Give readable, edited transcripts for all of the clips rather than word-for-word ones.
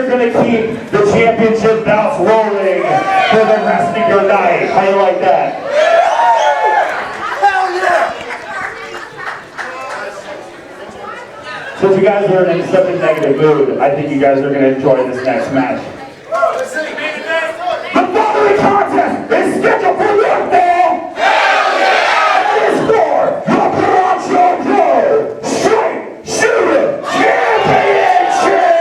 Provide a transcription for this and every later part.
are going to keep the championship belts rolling for the rest of your night. How you like that? Hell yeah! So if you guys are in such a negative mood, I think you guys are going to enjoy this next match. The following contest is scheduled for one fall. Hell yeah! It is for the Borracho Straight Shooter Championship!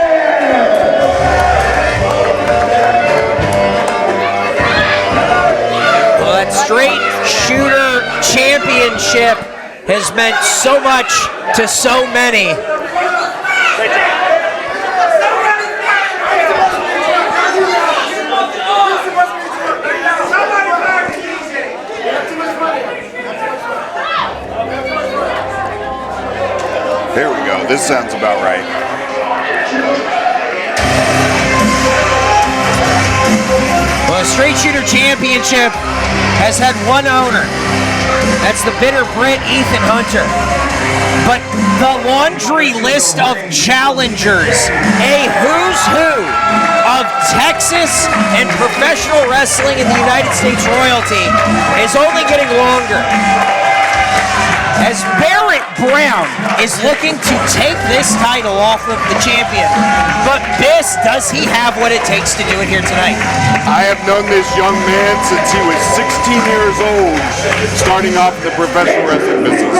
Well, that Straight Shooter Championship has meant so much to so many. There we go. This sounds about right. Well, the Straight Shooter Championship has had one owner. That's the bitter Brit, Ethan Hunter. But the laundry list of challengers, a who's who of Texas and professional wrestling in the United States royalty, is only getting longer. As Barrett Brown is looking to take this title off of the champion. But Biss, does he have what it takes to do it here tonight? I have known this young man since he was 16 years old, starting off in the professional wrestling business.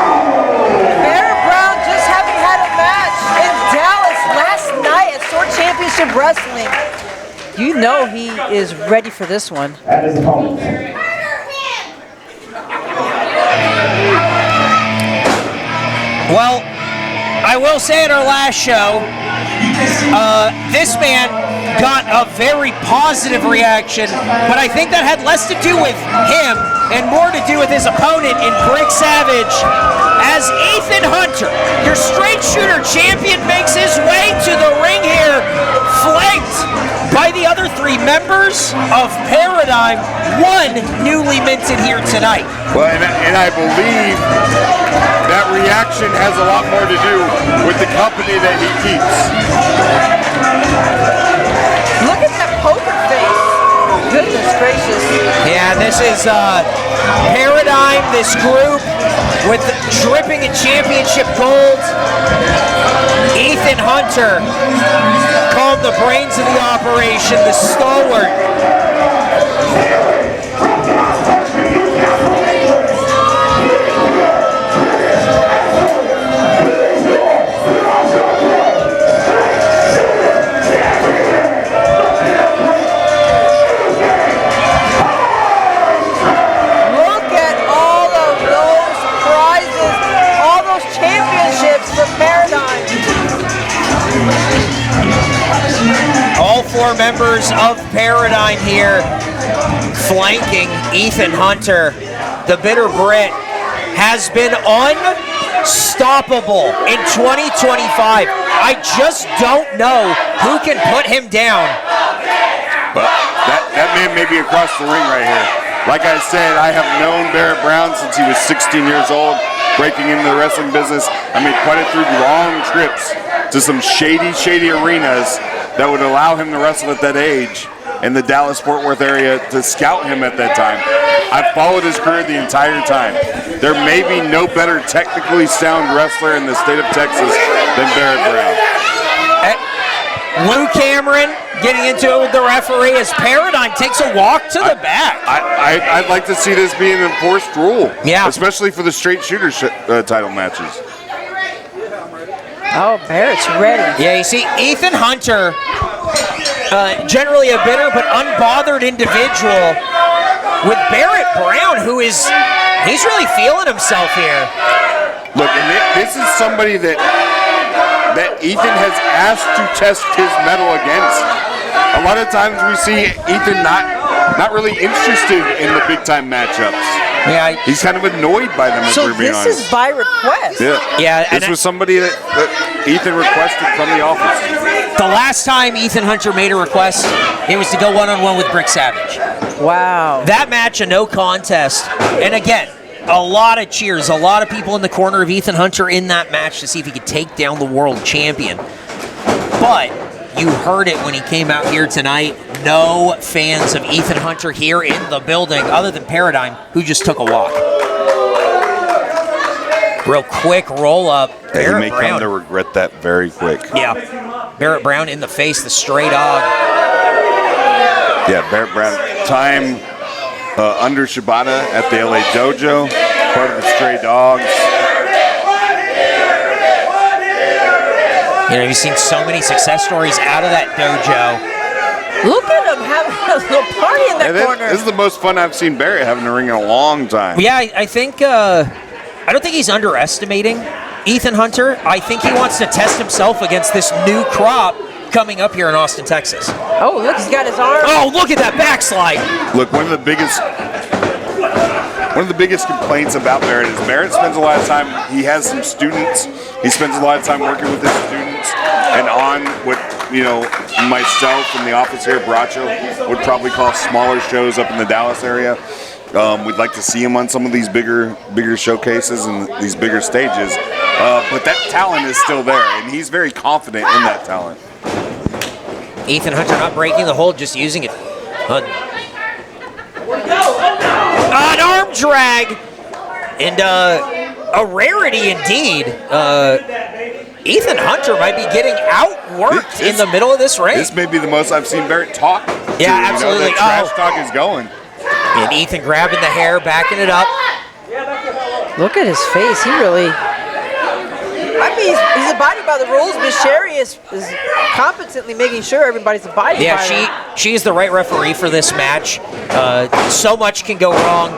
Barrett Brown just having had a match in Dallas last night at Sword Championship Wrestling. You know he is ready for this one. And his opponent. Well, I will say at our last show, this man got a very positive reaction, but I think that had less to do with him and more to do with his opponent in Brick Savage, as Ethan Hunter, your Straight Shooter champion, makes his way to the ring here, flanked by the other three members of Paradigm, one newly minted here tonight. Well, and I believe that reaction has a lot more to do with the company that he keeps. Look at that poker face. Goodness gracious. Yeah, this is Paradigm, this group with dripping in championship gold. Ethan Hunter, called the brains of the operation, the stalwart. Look at all of those prizes, all those championships for Paradigm. All four members of Paradigm here flanking Ethan Hunter. The bitter Brit has been unstoppable in 2025. I just don't know who can put him down. But that man may be across the ring right here. Like I said, I have known Barrett Brown since he was 16 years old, breaking into the wrestling business. I made quite a few long trips to some shady arenas that would allow him to wrestle at that age in the Dallas-Fort Worth area, to scout him at that time. I've followed his career the entire time. There may be no better technically sound wrestler in the state of Texas than Barrett Brown. Lou Cameron getting into it with the referee as Paradigm takes a walk to the back. I'd like to see this be an enforced rule. Yeah. Especially for the Straight Shooter title matches. Oh, Barrett's ready. Yeah, you see, Ethan Hunter, generally a bitter but unbothered individual, with Barrett Brown, he's really feeling himself here. Look, and this is somebody that Ethan has asked to test his mettle against. A lot of times we see Ethan not really interested in the big time matchups. Yeah, he's kind of annoyed by them, if So we're being this honest. is by request. Yeah, This was somebody that Ethan requested from the office. the last time Ethan Hunter made a request, it was to go one-on-one with Brick Savage. Wow. That match, a no contest. And again, a lot of cheers, a lot of people in the corner of Ethan Hunter in that match to see if he could take down the world champion. But you heard it when he came out here tonight. No fans of Ethan Hunter here in the building other than Paradigm, who just took a walk. Real quick roll up. He may come to regret that very quick. Yeah. Barrett Brown in the face, the stray dog. Yeah, Barrett Brown. Time under Shibata at the LA Dojo. Part of the Stray Dogs. You know, you've seen so many success stories out of that dojo. Look at him having a little party in that corner. This is the most fun I've seen Barrett having in the ring in a long time. Yeah, I think, I don't think he's underestimating Ethan Hunter. I think he wants to test himself against this new crop coming up here in Austin, Texas. Oh, look, he's got his arm. Oh, look at that backslide. Look, one of the biggest complaints about Barrett is Barrett spends a lot of time, he has some students, he spends a lot of time working with his students and on what, you know, myself and the office here at Borracho would probably call smaller shows up in the Dallas area. We'd like to see him on some of these bigger showcases and these bigger stages. But that talent is still there, and he's very confident in that talent. Ethan Hunter not breaking the hold, just using it. An arm drag, and a rarity indeed. Ethan Hunter might be getting outworked in the middle of this ring. This may be the most I've seen Barrett talk. Yeah, absolutely. The trash talk is going. And Ethan grabbing the hair, backing it up. Look at his face. He really... I mean, he's abiding by the rules, but Sherry is competently making sure everybody's abiding by them. Yeah, she is the right referee for this match. So much can go wrong.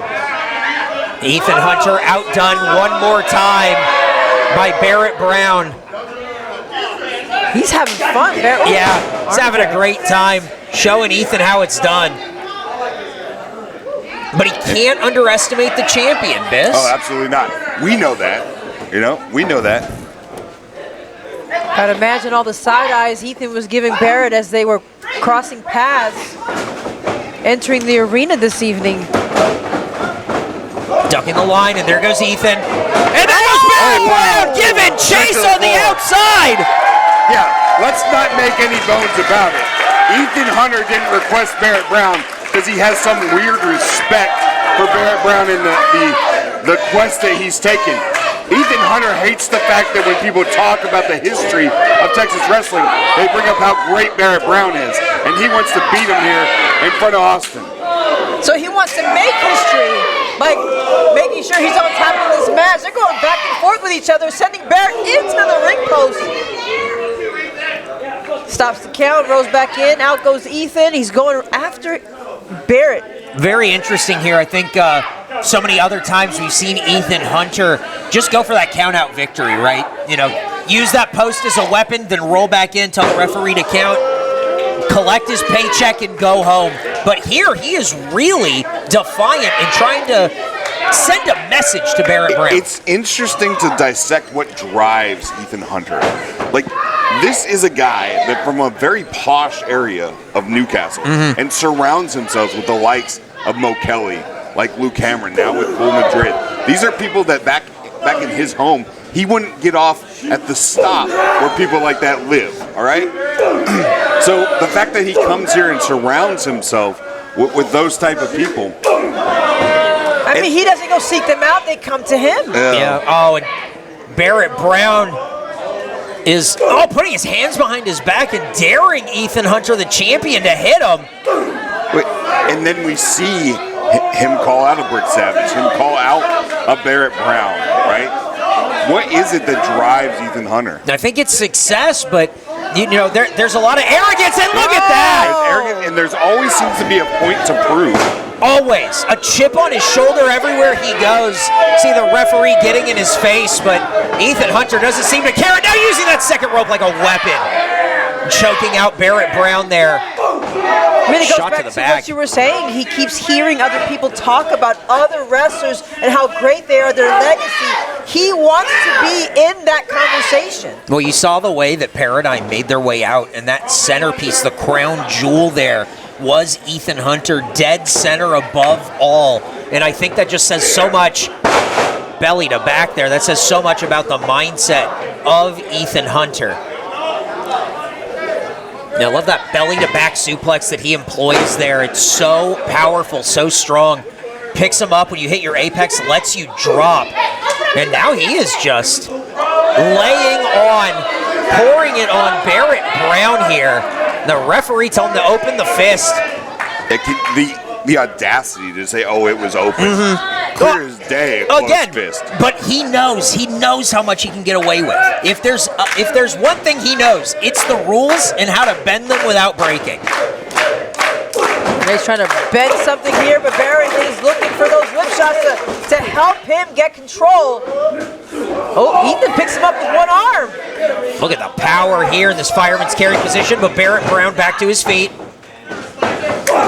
Ethan Hunter outdone one more time by Barrett Brown. He's having fun. Yeah, he's having a great time showing Ethan how it's done. But he can't underestimate the champion, Biss. Oh, absolutely not. We know that. You know, we know that. I'd imagine all the side eyes Ethan was giving Barrett as they were crossing paths, entering the arena this evening. Ducking the line, and there goes Ethan. And there goes Barrett Brown, giving chase on the outside. Yeah, let's not make any bones about it. Ethan Hunter didn't request Barrett Brown because he has some weird respect for Barrett Brown in the quest that he's taken. Ethan Hunter hates the fact that when people talk about the history of Texas wrestling, they bring up how great Barrett Brown is, and he wants to beat him here in front of Austin. So he wants to make history by making sure he's on top of this match. They're going back and forth with each other, sending Barrett into the ring post. Stops the count, rolls back in, out goes Ethan. He's going after Barrett. Very interesting here. I think so many other times we've seen Ethan Hunter just go for that count-out victory, right? You know, use that post as a weapon, then roll back in, tell the referee to count, collect his paycheck, and go home. But here, he is really defiant and trying to send a message to Barrett Brown. It's interesting to dissect what drives Ethan Hunter. Like, this is a guy that from a very posh area of Newcastle and surrounds himself with the likes of Mo Kelly, like Luke Cameron, now with Bull Madrid. These are people that back in his home, he wouldn't get off at the stop where people like that live, all right? So the fact that he comes here and surrounds himself with those type of people. I mean, he doesn't go seek them out, they come to him. Yeah. Oh, and Barrett Brown is putting his hands behind his back and daring Ethan Hunter, the champion, to hit him. And then we see him call out a Brick Savage, him call out a Barrett Brown, right? What is it that drives Ethan Hunter? I think it's success, but you know, there's a lot of arrogance, and look at that! There's arrogance, and there's always seems to be a point to prove. Always. A chip on his shoulder everywhere he goes. See the referee getting in his face, but Ethan Hunter doesn't seem to care. Now using that second rope like a weapon. Choking out Barrett Brown there. I mean, it goes Shot back to the to back. what you were saying. He keeps hearing other people talk about other wrestlers and how great they are, their legacy. He wants to be in that conversation. Well, you saw the way that Paradigm made their way out, and that centerpiece, the crown jewel there, was Ethan Hunter, dead center above all. And I think that just says so much, belly to back there, that says so much about the mindset of Ethan Hunter. Now, I love that belly to back suplex that he employs there. It's so powerful, so strong. Picks him up when you hit your apex, lets you drop. And now he is just laying on, pouring it on Barrett Brown here. The referee told him to open the fist. The audacity to say, "Oh, it was open." Clear as day, a closed fist. But he knows how much he can get away with. If there's one thing he knows, it's the rules and how to bend them without breaking. He's trying to bend something here, but Barrett is looking for those whip shots to help him get control. Oh, Ethan picks him up with one arm. Look at the power here in this fireman's carry position, but Barrett Brown back to his feet.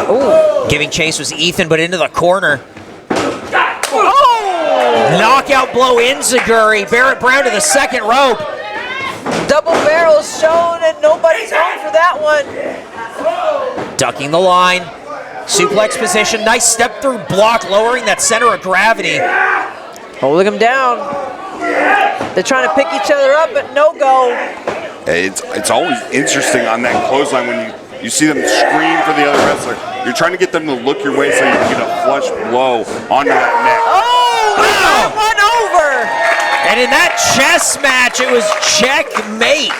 Ooh. Giving chase was Ethan, but into the corner. Oh! Knockout blow enziguri. Barrett Brown to the second rope. Double barrels shown, and nobody's home for that one. Ducking the line. Suplex position. Nice step through block, lowering that center of gravity. Holding him down. They're trying to pick each other up, but no go. It's always interesting on that clothesline when you see them scream for the other wrestler. You're trying to get them to look your way so you can get a flush blow onto that neck. Oh, wow. One over. And in that chess match, it was checkmate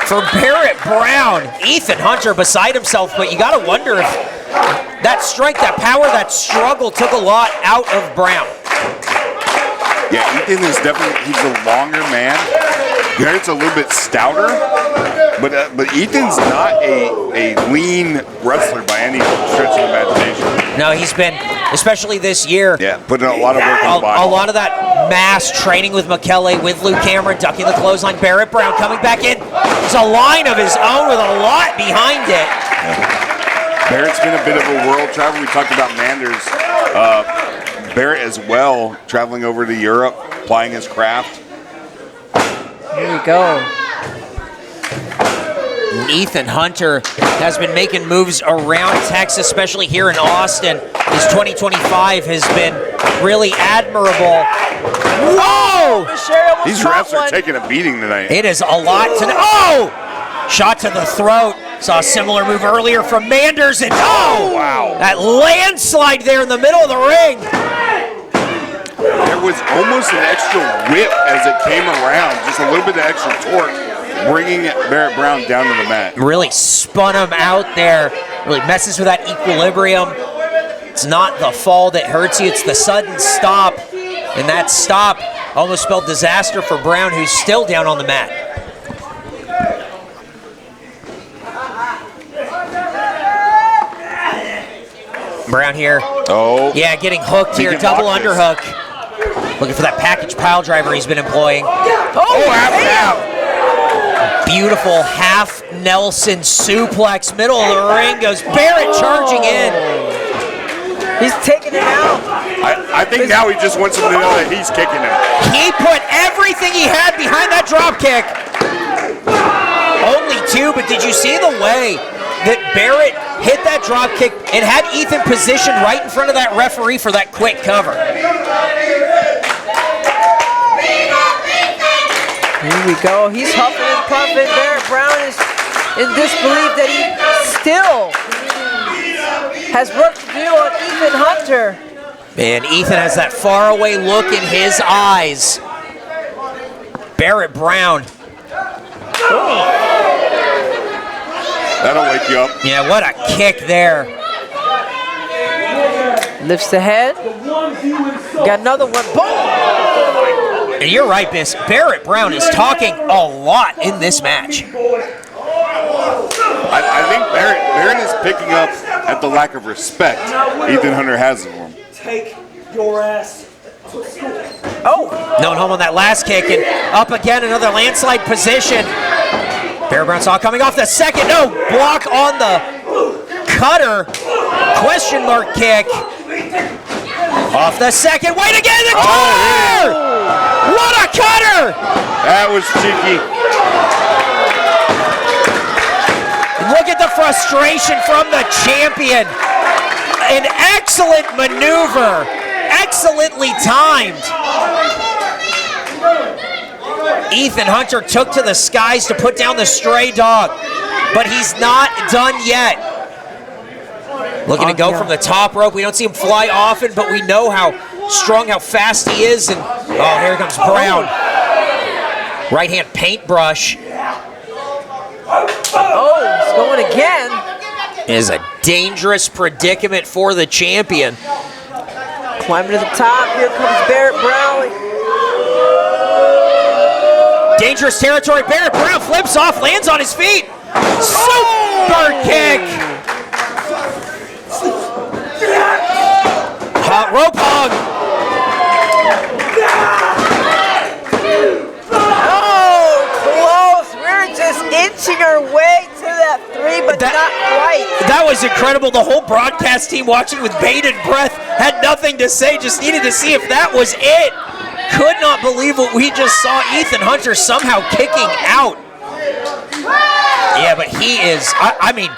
for Barrett Brown. Ethan Hunter beside himself, but you got to wonder if that strength, that power, that struggle took a lot out of Brown. Yeah, Ethan is definitely, he's a longer man. Barrett's a little bit stouter, but Ethan's not a lean wrestler by any stretch of the imagination. No, he's been, especially this year. Yeah, putting a lot of work on the body. A lot of that mass training with McKellar, with Luke Cameron, ducking the clothesline. Barrett Brown coming back in. It's a line of his own with a lot behind it. Yeah. Barrett's been a bit of a world traveler. We talked about Manders. Barrett as well, traveling over to Europe, plying his craft. Here we go. Ethan Hunter has been making moves around Texas, especially here in Austin. His 2025 has been really admirable. Whoa! These refs are taking a beating tonight. It is a lot to... Oh! Shot to the throat. Saw a similar move earlier from Manders, and oh! Wow. That landslide there in the middle of the ring. There was almost an extra whip as it came around, just a little bit of extra torque, bringing Barrett Brown down to the mat. Really spun him out there. Really messes with that equilibrium. It's not the fall that hurts you, it's the sudden stop. And that stop almost spelled disaster for Brown, who's still down on the mat. Brown here. Oh. Yeah, getting hooked here. Double underhook. Looking for that package pile driver he's been employing. Oh, half. Beautiful half Nelson suplex. Middle of the ring goes Barrett charging in. He's taking him out. I think now he just wants him to know that he's kicking him. He put everything he had behind that drop kick. Only two, but did you see the way that Barrett hit that drop kick and had Ethan positioned right in front of that referee for that quick cover? Here we go. He's huffing and puffing. Barrett Brown is in disbelief that he still has work to do on Ethan Hunter. And Ethan has that faraway look in his eyes. Barrett Brown. That'll wake you up. Yeah, what a kick there. Lifts the head. Got another one. Boom! And you're right, Biss. Barrett Brown is talking a lot in this match. I think Barrett is picking up at the lack of respect Ethan Hunter has for him. Take your ass to school. Oh, no one home on that last kick, and up again, another landslide position. Barrett Brown saw coming off the second. No, block on the cutter. Question mark kick. Off the second. Wait again, the cutter! What a cutter! That was cheeky. Look at the frustration from the champion. An excellent maneuver. Excellently timed. Ethan Hunter took to the skies to put down the stray dog, but he's not done yet. Looking to go from the top rope. We don't see him fly often, but we know how strong, how fast he is. And oh, here comes Brown. Right hand paintbrush. Oh, he's going again. Is a dangerous predicament for the champion. Climbing to the top. Here comes Barrett Brown. Dangerous territory. Barrett Brown flips off, lands on his feet. Super kick. Hot rope hog. Oh, close. We're just inching our way to that 3, but not quite. That was incredible. The whole broadcast team watching with bated breath had nothing to say, just needed to see if that was it. Could not believe what we just saw. Ethan Hunter somehow kicking out. Yeah, but he is, I mean,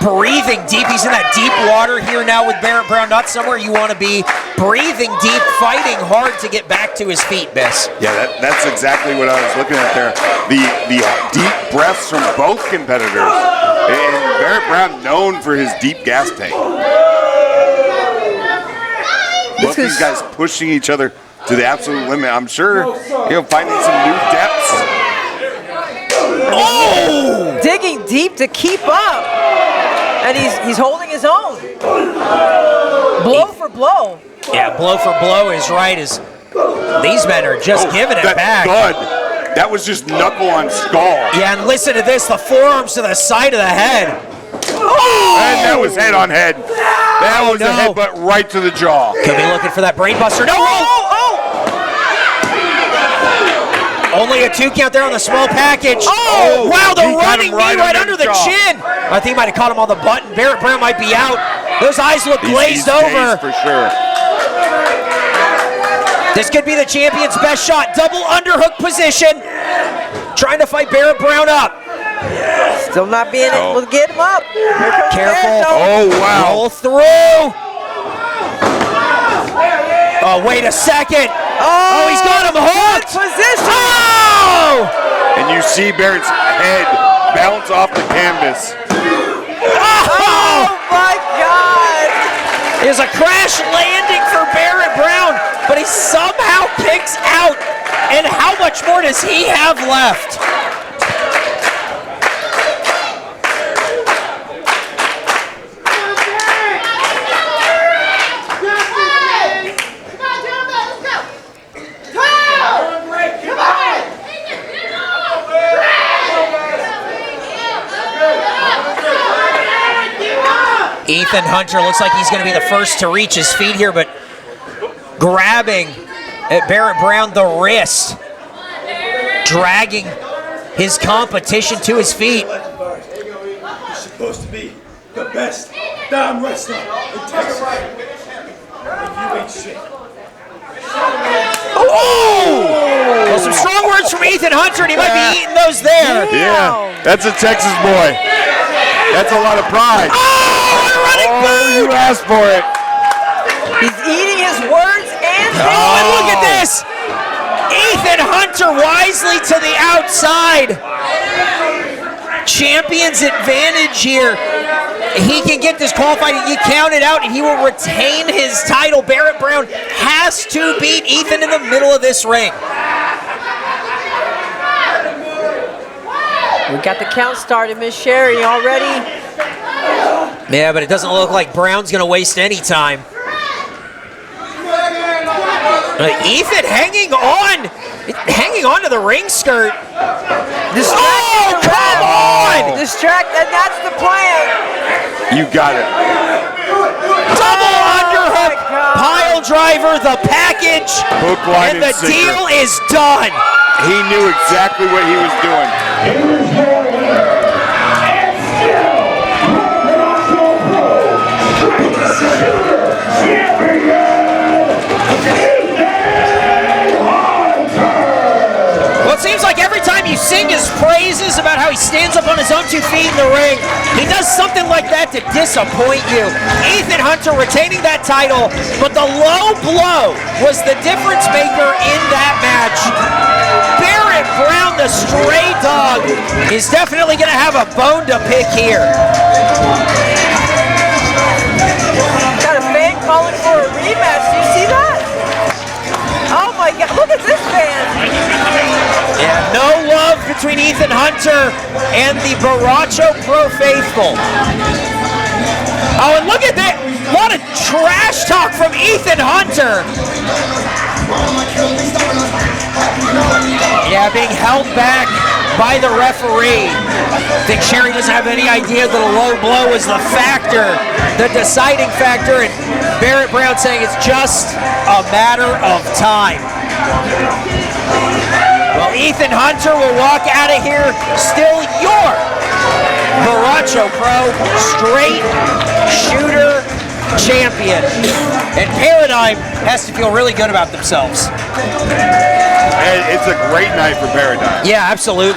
breathing deep. He's in that deep water here now with Barrett Brown. Not somewhere you want to be. Breathing deep, fighting hard to get back to his feet, Biss. Yeah, that's exactly what I was looking at there. The deep breaths from both competitors. And Barrett Brown known for his deep gas tank. Both these guys pushing each other to the absolute limit. I'm sure, finding some new depths. Oh! Digging deep to keep up. And he's holding his own. Blow for blow. Yeah, blow for blow is right. As these men are just giving it back. Thud. That was just knuckle on skull. Yeah, and listen to this. The forearms to the side of the head. Oh! And that was head on head. That was a headbutt right to the jaw. Could be looking for that brain buster. No! Only a 2 count there on the small package. Oh! Wow, the running knee right under the chin. I think he might have caught him on the button. Barrett Brown might be out. Those eyes look glazed over. For sure. This could be the champion's best shot. Double underhook position. Trying to fight Barrett Brown up. Still not being able to get him up. Careful. Oh, wow. Roll through. Oh, wait a second. Oh, he's got him hooked. Position. Oh! And you see Barrett's head bounce off the canvas. Oh my God. There's a crash landing for Barrett Brown, but he somehow kicks out. And how much more does he have left? Ethan Hunter looks like he's going to be the first to reach his feet here, but grabbing at Barrett Brown the wrist, dragging his competition to his feet. You're supposed to be the best damn wrestler in Texas. You ain't shit. Oh! Well, some strong words from Ethan Hunter, and he might be eating those there. Yeah, that's a Texas boy. That's a lot of pride. You asked for it. He's eating his words and and look at this. Ethan Hunter wisely to the outside. Champion's advantage here. He can get disqualified. You count it out, and he will retain his title. Barrett Brown has to beat Ethan in the middle of this ring. We got the count started, Miss Sherry, already. Yeah, but it doesn't look like Brown's going to waste any time. Ethan hanging on to the ring skirt. Oh, come on! Distract, and that's the plan. You got it. Double underhook, pile driver, the package, Hook, line, and the sinker. deal is done. He knew exactly what he was doing. Here's your winner, and still Borracho Pro Champion, Ethan Hunter. Well, it seems like every time you you sing his praises about how he stands up on his own 2 feet in the ring, he does something like that to disappoint you. Ethan Hunter retaining that title, but the low blow was the difference maker in that match. Barrett Brown, the stray dog, is definitely going to have a bone to pick here. Got a fan calling for a rematch. Do you see that? Oh my God, look at this fan. Yeah, no love between Ethan Hunter and the Borracho Pro Faithful. Oh, and look at that. What a trash talk from Ethan Hunter. Yeah, being held back by the referee. I think Sherry doesn't have any idea that a low blow is the factor, the deciding factor, and Barrett Brown saying it's just a matter of time. Well, Ethan Hunter will walk out of here still your Borracho Pro Straight Shooter Champion. And Paradigm has to feel really good about themselves. And it's a great night for Paradigm. Yeah, absolutely.